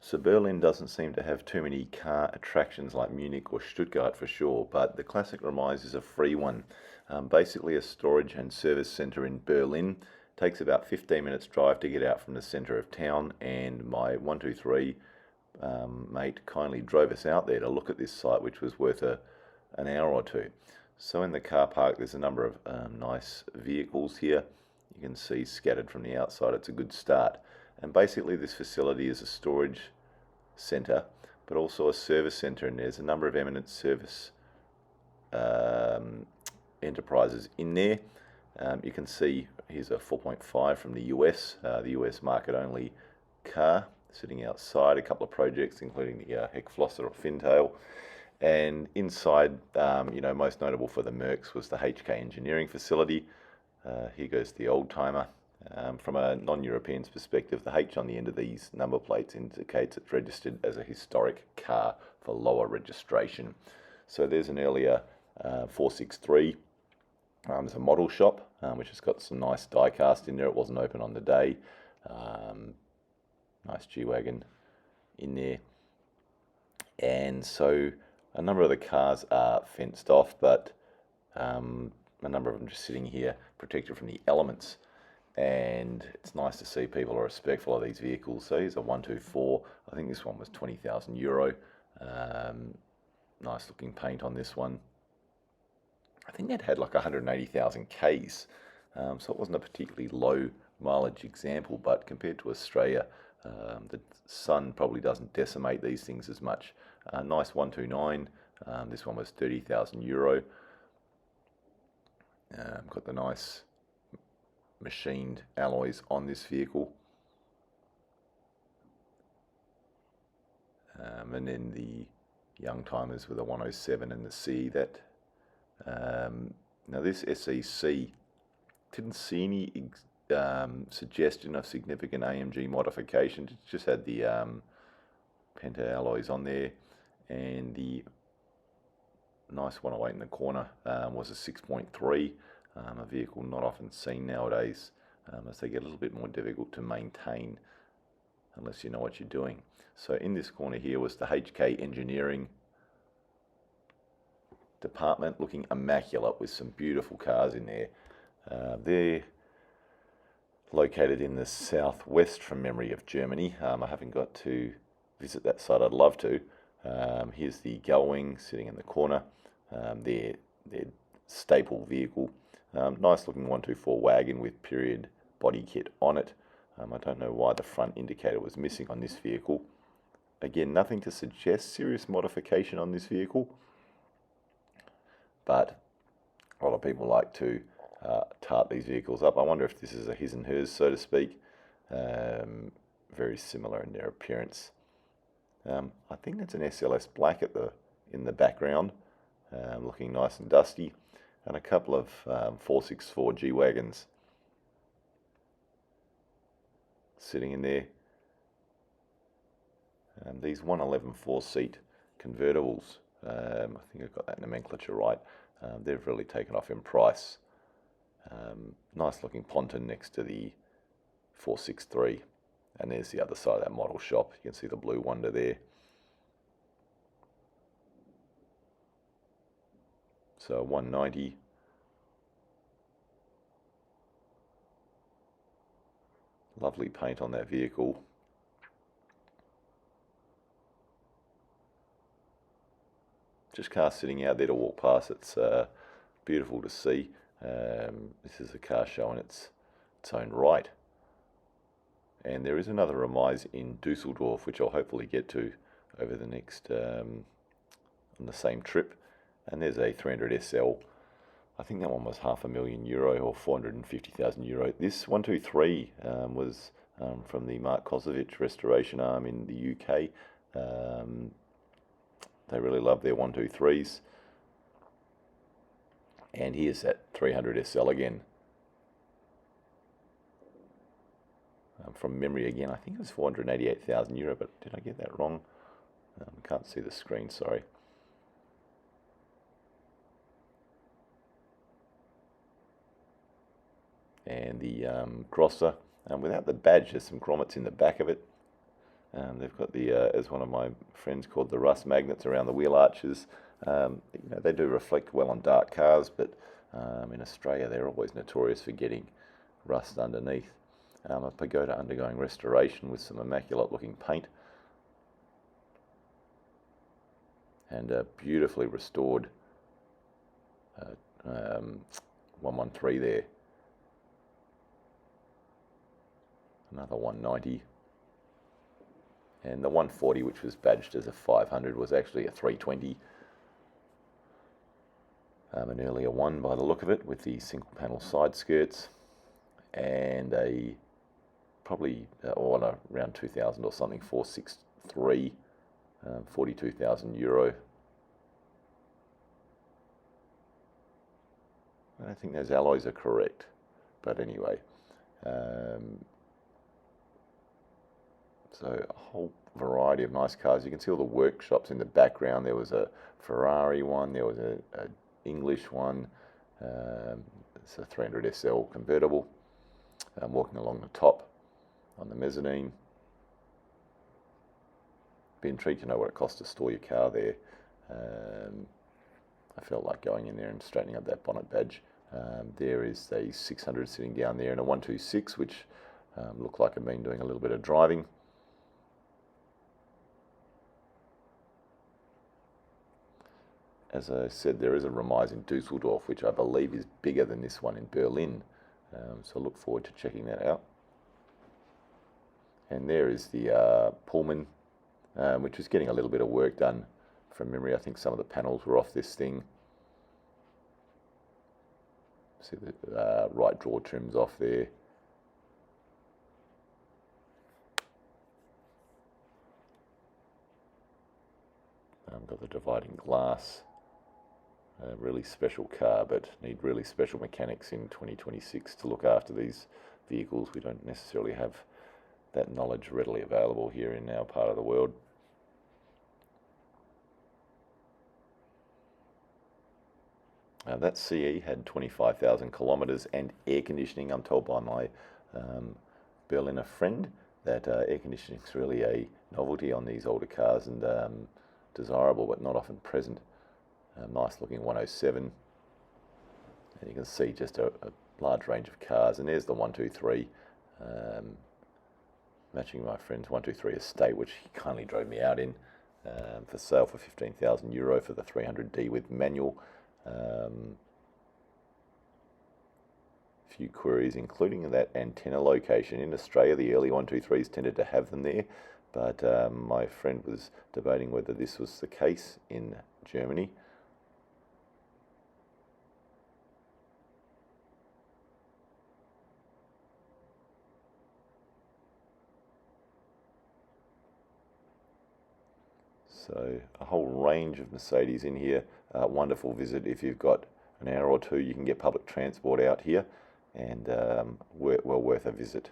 So Berlin doesn't seem to have too many car attractions like Munich or Stuttgart for sure, but the Classic Remise is a free one. Basically a storage and service centre in Berlin. Takes about 15 minutes drive to get out from the centre of town, and my 123 mate kindly drove us out there to look at this site, which was worth an hour or two. So in the car park there's a number of nice vehicles here. You can see scattered from the outside. It's a good start. And basically this facility is a storage centre, but also a service centre, and there's a number of eminent service enterprises in there. You can see here's a 4.5 from the US market only car sitting outside, a couple of projects including the heck flosser or fintail, and inside, most notable for the Mercs was the HK engineering facility. Here goes the old timer. From a non-European's perspective, the H on the end of these number plates indicates it's registered as a historic car for lower registration. So there's an earlier 463. There's a model shop, which has got some nice die cast in there. It wasn't open on the day. Nice G-Wagon in there. And so a number of the cars are fenced off, but a number of them just sitting here protected from the elements. And it's nice to see people are respectful of these vehicles. So here's a 124. I think this one was 20,000 euro. Nice looking paint on this one. I think that had like 180,000 Ks. So it wasn't a particularly low mileage example, but compared to Australia, the sun probably doesn't decimate these things as much. Nice 129. This one was 30,000 euro. Got the nice machined alloys on this vehicle, and then the young timers with a 107 and the C. That now this SEC didn't see any suggestion of significant AMG modification. It just had the Penta alloys on there, and the nice 108 in the corner was a 6.3. A vehicle not often seen nowadays, as they get a little bit more difficult to maintain unless you know what you're doing. So in this corner here was the HK engineering department, looking immaculate with some beautiful cars in there. They're located in the southwest from memory of Germany. I haven't got to visit that site. I'd love to. Here's the Gullwing sitting in the corner. Their staple vehicle. Nice looking 124 wagon with period body kit on it. I don't know why the front indicator was missing on this vehicle. Again, nothing to suggest serious modification on this vehicle, but a lot of people like to tart these vehicles up. I wonder if this is a his and hers, so to speak. Very similar in their appearance. I think that's an SLS black in the background, looking nice and dusty. And a couple of 464 G-Wagons sitting in there. These 111 4-seat convertibles, I think I got that nomenclature right, they've really taken off in price. Nice looking ponton next to the 463, and there's the other side of that model shop. You can see the Blue Wonder there. So 190. Lovely paint on that vehicle. Just cars sitting out there to walk past. It's beautiful to see. This is a car show in its own right. And there is another Remise in Dusseldorf, which I'll hopefully get to over the next, on the same trip. And there's a 300 SL. I think that one was €500,000 or 450,000 euro. This 123 was from the Mark Kozovic restoration arm in the UK. They really love their 123s. And here's that 300 SL again. From memory again, I think it was 488,000 euro, but did I get that wrong? Can't see the screen, sorry. And the Grosser, without the badge, there's some grommets in the back of it. They've got the, as one of my friends called, the rust magnets around the wheel arches. They do reflect well on dark cars, but in Australia they're always notorious for getting rust underneath. A Pagoda undergoing restoration with some immaculate looking paint, and a beautifully restored 113 there. Another 190. And the 140, which was badged as a 500, was actually a 320. An earlier one by the look of it, with the single panel side skirts, and a probably around 2,000 or something, 463, 42,000 euro. I don't think those alloys are correct, but anyway. So a whole variety of nice cars. You can see all the workshops in the background. There was a Ferrari one, there was a English one. It's a 300 SL convertible. I'm walking along the top on the mezzanine. Be intrigued to know what it costs to store your car there. I felt like going in there and straightening up that bonnet badge. There is a 600 sitting down there, and a 126, which looked like I'd been doing a little bit of driving. As I said, there is a Remise in Dusseldorf, which I believe is bigger than this one in Berlin. So I look forward to checking that out. And there is the Pullman, which was getting a little bit of work done from memory. I think some of the panels were off this thing. See the right drawer trims off there. Got the dividing glass. A really special car, but need really special mechanics in 2026 to look after these vehicles. We don't necessarily have that knowledge readily available here in our part of the world. That CE had 25,000 kilometres and air conditioning. I'm told by my Berliner friend that air conditioning is really a novelty on these older cars, and desirable but not often present. Nice looking 107, and you can see just a large range of cars. And there's the 123, matching my friend's 123 Estate, which he kindly drove me out in, for sale for 15,000 euro for the 300D with manual. Few queries, including that antenna location. In Australia, the early 123s tended to have them there, but my friend was debating whether this was the case in Germany. So a whole range of Mercedes in here. Wonderful visit. If you've got an hour or two, you can get public transport out here, and well worth a visit.